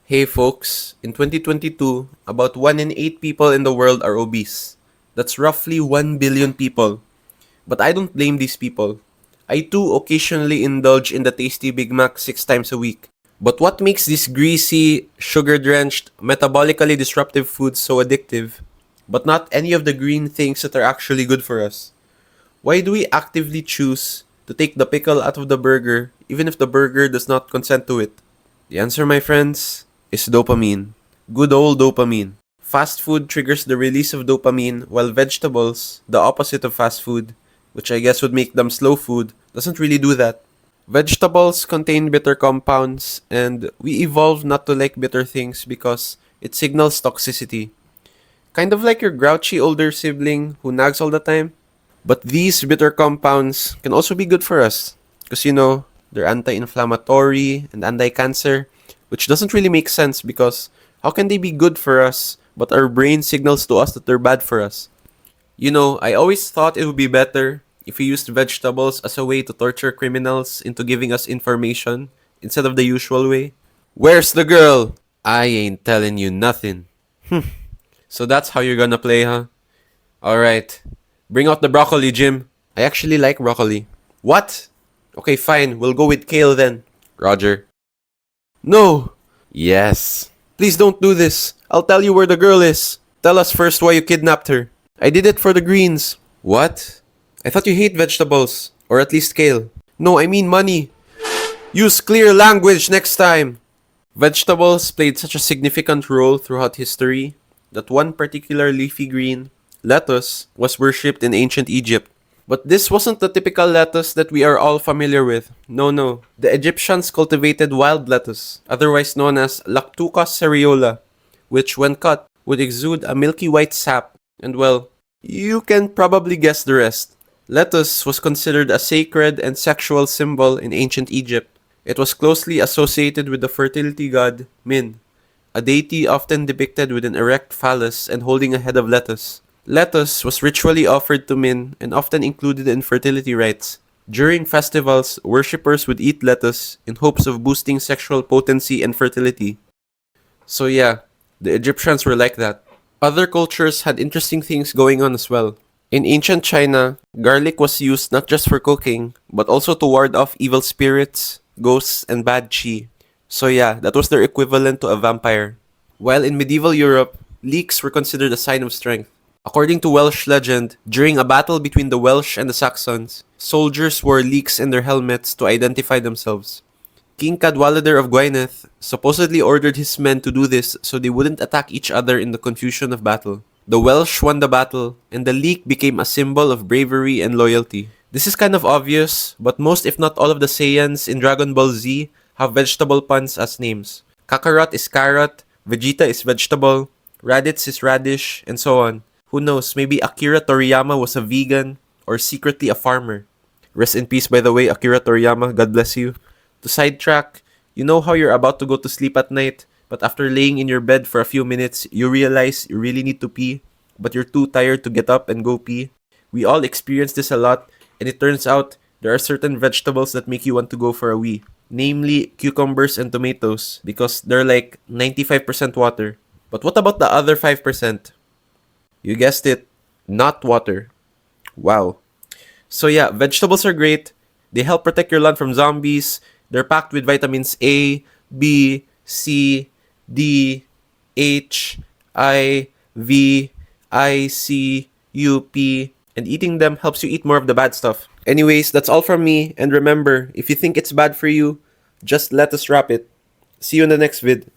Hey folks, in 2022, about 1 in 8 people in the world are obese. That's roughly 1 billion people. But I don't blame these people. I too occasionally indulge in the tasty Big Mac 6 times a week. But what makes these greasy, sugar-drenched, metabolically disruptive foods so addictive, but not any of the green things that are actually good for us? Why do we actively choose to take the pickle out of the burger even if the burger does not consent to it? The answer, my friends, is dopamine. Good old dopamine. Fast food triggers the release of dopamine, while vegetables, the opposite of fast food, which I guess would make them slow food, doesn't really do that. Vegetables contain bitter compounds, and we evolved not to like bitter things because it signals toxicity. Kind of like your grouchy older sibling who nags all the time. But these bitter compounds can also be good for us. Because, they're anti-inflammatory and anti-cancer, which doesn't really make sense because how can they be good for us, but our brain signals to us that they're bad for us? I always thought it would be better if we used vegetables as a way to torture criminals into giving us information instead of the usual way. Where's the girl? I ain't telling you nothing. So that's how you're gonna play, huh? Alright. Bring out the broccoli, Jim. I actually like broccoli. What? Okay, fine. We'll go with kale then. Roger. No! Yes. Please don't do this. I'll tell you where the girl is. Tell us first why you kidnapped her. I did it for the greens. What? I thought you hate vegetables. Or at least kale. No, I mean money. Use clear language next time. Vegetables played such a significant role throughout history that one particular leafy green, lettuce, was worshipped in ancient Egypt. But this wasn't the typical lettuce that we are all familiar with. No, no. The Egyptians cultivated wild lettuce, otherwise known as Lactuca cereola, which, when cut, would exude a milky white sap. And well, you can probably guess the rest. Lettuce was considered a sacred and sexual symbol in ancient Egypt. It was closely associated with the fertility god Min, a deity often depicted with an erect phallus and holding a head of lettuce. Lettuce was ritually offered to Min and often included in fertility rites. During festivals, worshippers would eat lettuce in hopes of boosting sexual potency and fertility. So yeah, the Egyptians were like that. Other cultures had interesting things going on as well. In ancient China, garlic was used not just for cooking, but also to ward off evil spirits, ghosts, and bad chi. So yeah, that was their equivalent to a vampire. While in medieval Europe, leeks were considered a sign of strength. According to Welsh legend, during a battle between the Welsh and the Saxons, soldiers wore leeks in their helmets to identify themselves. King Cadwallader of Gwynedd supposedly ordered his men to do this so they wouldn't attack each other in the confusion of battle. The Welsh won the battle, and the leek became a symbol of bravery and loyalty. This is kind of obvious, but most if not all of the Saiyans in Dragon Ball Z have vegetable puns as names. Kakarot is carrot, Vegeta is vegetable, Raditz is radish, and so on. Who knows, maybe Akira Toriyama was a vegan or secretly a farmer. Rest in peace, by the way, Akira Toriyama, God bless you. To sidetrack, you know how you're about to go to sleep at night, but after laying in your bed for a few minutes, you realize you really need to pee, but you're too tired to get up and go pee? We all experience this a lot, and it turns out there are certain vegetables that make you want to go for a wee. Namely, cucumbers and tomatoes, because they're like 95% water. But what about the other 5%? You guessed it, not water. Wow. So yeah, vegetables are great. They help protect your lung from zombies. They're packed with vitamins A, B, C, D, H, I, V, I, C, U, P, and eating them helps you eat more of the bad stuff. Anyways, that's all from me, and remember, if you think it's bad for you, just let us wrap it. See you in the next vid.